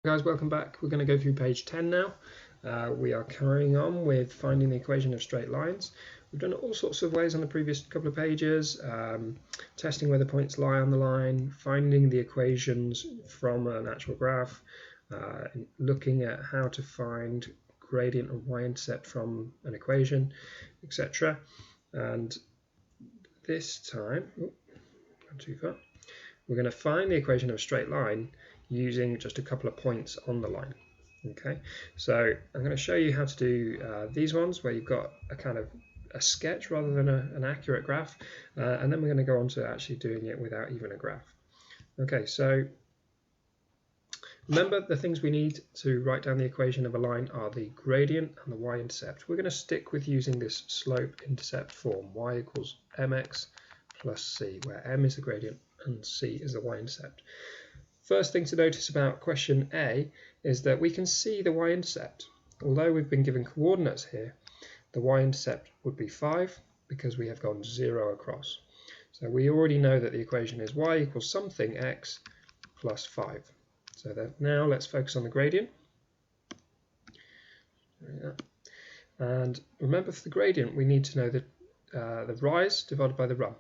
Guys, welcome back. We're going to go through page 10 now. We are carrying on with finding the equation of straight lines. We've done it all sorts of ways on the previous couple of pages, testing where the points lie on the line, finding the equations from an actual graph, looking at how to find gradient and y-intercept from an equation, etc. And this time, not too far, we're going to find the equation of a straight line using just a couple of points on the line. Okay, so I'm going to show you how to do these ones where you've got a kind of a sketch rather than an accurate graph, and then we're going to go on to actually doing it without even a graph. Okay, so remember the things we need to write down the equation of a line are the gradient and the y-intercept. We're going to stick with using this slope-intercept form, y equals mx plus c, where m is the gradient and c is the y-intercept. First thing to notice about question A is that we can see the y-intercept. Although we've been given coordinates here, the y-intercept would be 5 because we have gone 0 across. So we already know that the equation is y equals something x plus 5. So that now let's focus on the gradient. And remember, for the gradient we need to know the rise divided by the run.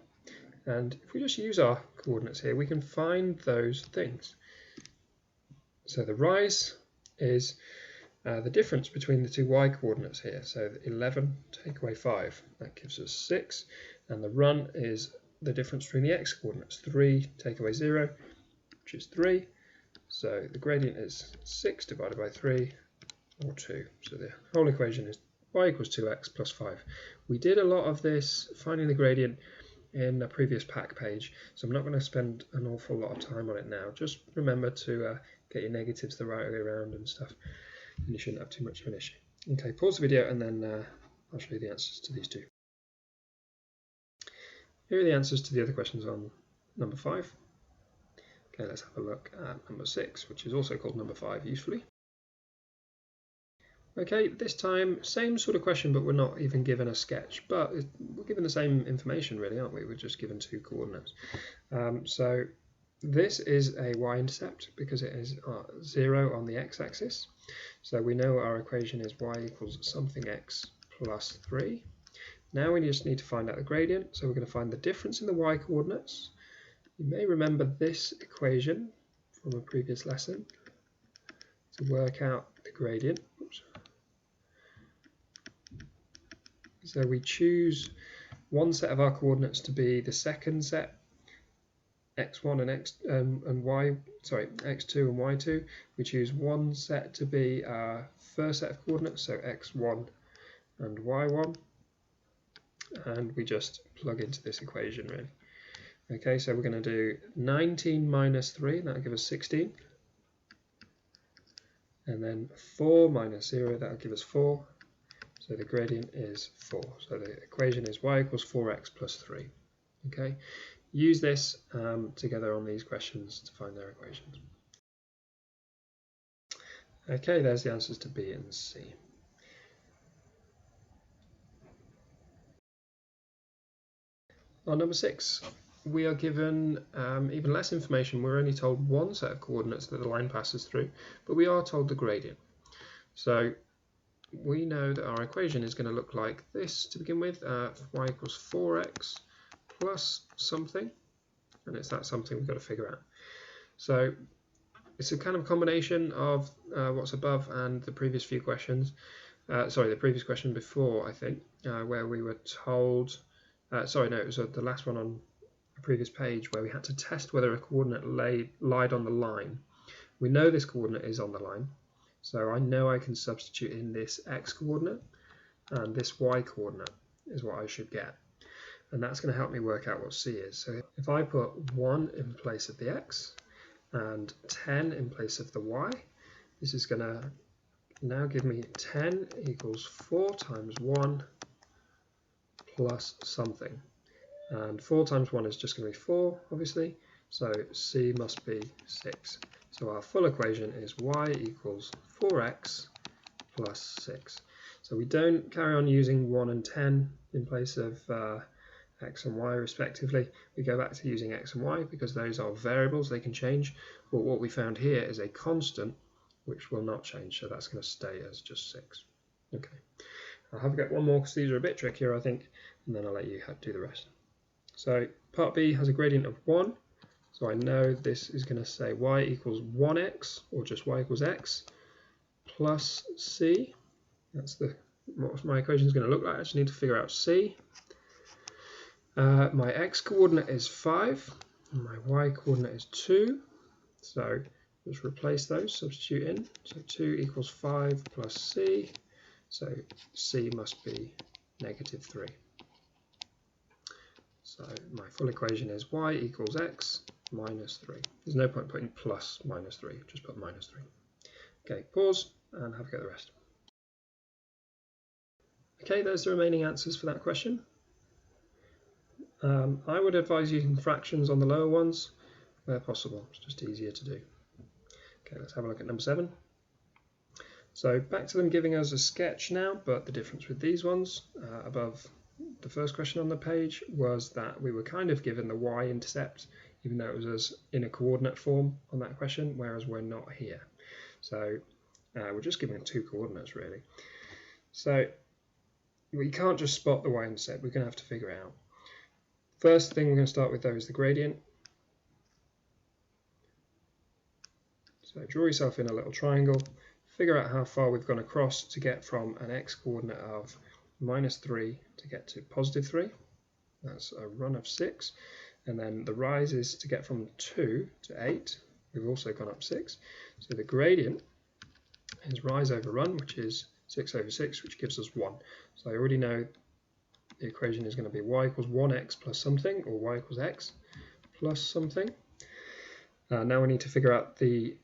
And if we just use our coordinates here, we can find those things. So the rise is the difference between the two y coordinates here. So 11 take away 5, that gives us 6. And the run is the difference between the x coordinates. 3 take away 0, which is 3. So the gradient is 6 divided by 3, or 2. So the whole equation is y equals 2x plus 5. We did a lot of this, finding the gradient, in a previous pack page, so I'm not going to spend an awful lot of time on it now. Just remember to get your negatives the right way around and stuff, and you shouldn't have too much of an issue. Okay, pause the video and then I'll show you the answers to these two. Here are the answers to the other questions on number 5. Okay, let's have a look at number 6, which is also called number 5 usefully. Okay, this time same sort of question, but we're not even given a sketch, but we're given the same information really, aren't we? We're just given two coordinates. So this is a y-intercept because it is 0 on the x-axis. So we know our equation is y equals something x plus 3. Now we just need to find out the gradient, so we're going to find the difference in the y coordinates. You may remember this equation from a previous lesson to work out the gradient. Oops. So we choose one set of our coordinates to be the second set, x1 and x2 and y2. We choose one set to be our first set of coordinates, so x1 and y1, and we just plug into this equation really. Okay, so we're going to do 19 minus 3, and that'll give us 16. And then 4 minus 0, that'll give us 4. So the gradient is 4. So the equation is y equals 4x plus 3. Okay, use this together on these questions to find their equations. Okay, there's the answers to B and C. On number 6, we are given even less information. We're only told one set of coordinates that the line passes through, but we are told the gradient. So we know that our equation is going to look like this to begin with. Y equals 4x plus something, and it's that something we've got to figure out. So it's a kind of combination of what's above and the previous few questions. The previous question before, I think, where we were told, it was the last one on the previous page where we had to test whether a coordinate lied on the line. We know this coordinate is on the line. So I know I can substitute in this x coordinate, and this y coordinate is what I should get. And that's going to help me work out what c is. So if I put 1 in place of the x and 10 in place of the y, this is going to now give me 10 equals 4 times 1 plus something. And 4 times 1 is just going to be 4, obviously, so c must be 6. So our full equation is y equals 4x plus 6. So we don't carry on using 1 and 10 in place of x and y respectively. We go back to using x and y because those are variables, they can change. But what we found here is a constant which will not change, so that's going to stay as just 6. Okay, I'll have a get one more because these are a bit trickier, I think, and then I'll let you do the rest. So part B has a gradient of 1, so I know this is going to say y equals 1x, or just y equals x, plus c. That's what my equation is going to look like. I just need to figure out c. My x coordinate is 5, and my y coordinate is 2. So just replace those, substitute in. So 2 equals 5 plus c. So c must be -3. So my full equation is y equals x minus 3. There's no point putting plus -3, just put -3. Okay, pause and have a go at the rest. Okay, there's the remaining answers for that question. I would advise using fractions on the lower ones where possible. It's just easier to do. Okay, let's have a look at number 7. So back to them giving us a sketch now, but the difference with these ones above the first question on the page was that we were kind of given the y-intercept, even though it was in a coordinate form on that question, whereas we're not here. So we're just given 2 coordinates really. So we can't just spot the y-intercept, we're going to have to figure it out. First thing we're going to start with though is the gradient. So draw yourself in a little triangle, figure out how far we've gone across to get from an x coordinate of -3 to get to +3. That's a run of 6. And then the rise is to get from 2 to 8. We've also gone up 6. So the gradient is rise over run, which is 6 over 6, which gives us 1. So I already know the equation is going to be y equals 1x plus something, or y equals x plus something. Now we need to figure out the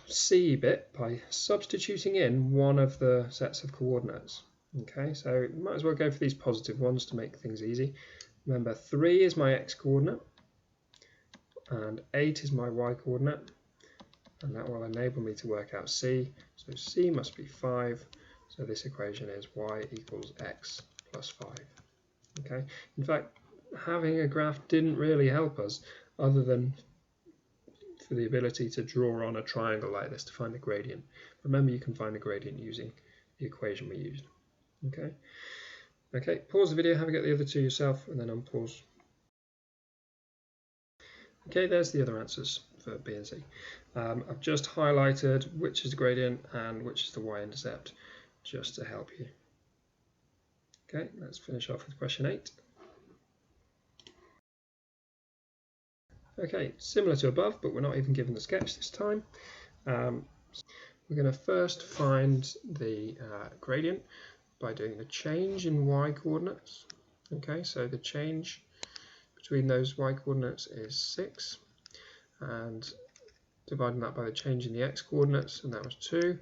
c bit by substituting in one of the sets of coordinates. Okay, so might as well go for these positive ones to make things easy. Remember, 3 is my x coordinate, and 8 is my y coordinate, and that will enable me to work out c. So c must be 5, so this equation is y equals x plus 5. Okay, in fact, having a graph didn't really help us, other than for the ability to draw on a triangle like this to find the gradient. Remember, you can find the gradient using the equation we used. Okay, pause the video, have a go at the other two yourself, and then unpause. Okay, there's the other answers for B and C. I've just highlighted which is the gradient and which is the y-intercept, just to help you. Okay, let's finish off with question 8. Okay, similar to above, but we're not even given the sketch this time. We're going to first find the gradient by doing the change in y coordinates. Okay, so the change between those y coordinates is 6, and dividing that by the change in the x coordinates, and that was 2.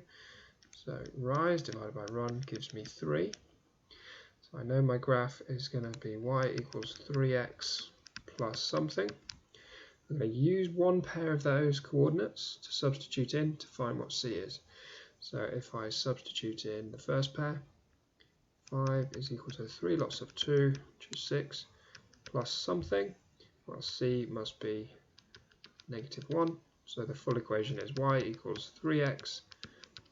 So rise divided by run gives me 3. So I know my graph is going to be y equals 3x plus something. I'm going to use one pair of those coordinates to substitute in to find what c is. So if I substitute in the first pair, 5 is equal to 3 lots of 2, which is 6, plus something, well, c must be -1. So the full equation is y equals 3x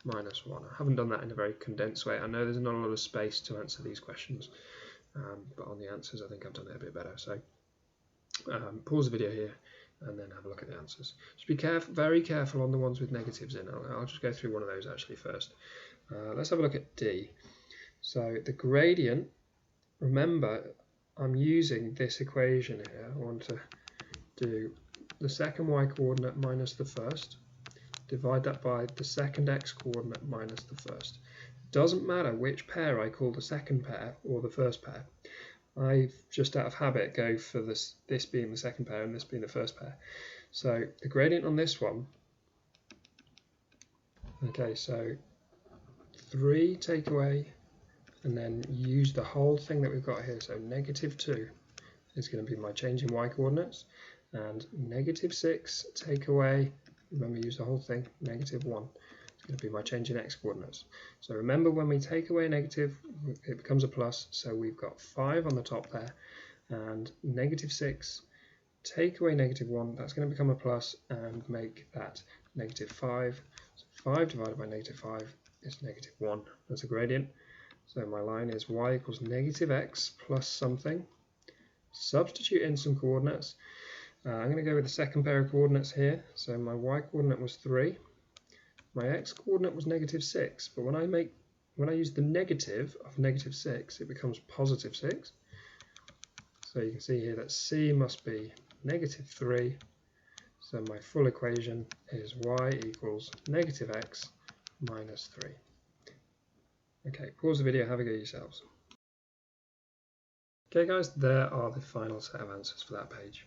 minus 1. I haven't done that in a very condensed way. I know there's not a lot of space to answer these questions, but on the answers I think I've done it a bit better. So pause the video here and then have a look at the answers. Just be very careful on the ones with negatives in. I'll just go through one of those actually first. Let's have a look at D. So the gradient, remember I'm using this equation here. I want to do the second y coordinate minus the first, divide that by the second x coordinate minus the first. It doesn't matter which pair I call the second pair or the first pair. I just out of habit go for this being the second pair and this being the first pair. So the gradient on this one, okay, so 3 take away and then use the whole thing that we've got here. So -2 is going to be my change in y coordinates, and -6 take away, remember use the whole thing, -1. It's going to be my change in x coordinates. So remember, when we take away a negative, it becomes a plus, so we've got 5 on the top there, and -6 take away -1, that's going to become a plus and make that -5. So 5 divided by negative 5 is negative 1. That's a gradient. So my line is y equals negative x plus something. Substitute in some coordinates. I'm going to go with the second pair of coordinates here. So my y coordinate was 3. My x coordinate was negative 6. But when I use the negative of negative 6, it becomes positive 6. So you can see here that c must be negative 3. So my full equation is y equals negative x minus 3. Okay, pause the video, have a go yourselves. Okay guys, there are the final set of answers for that page.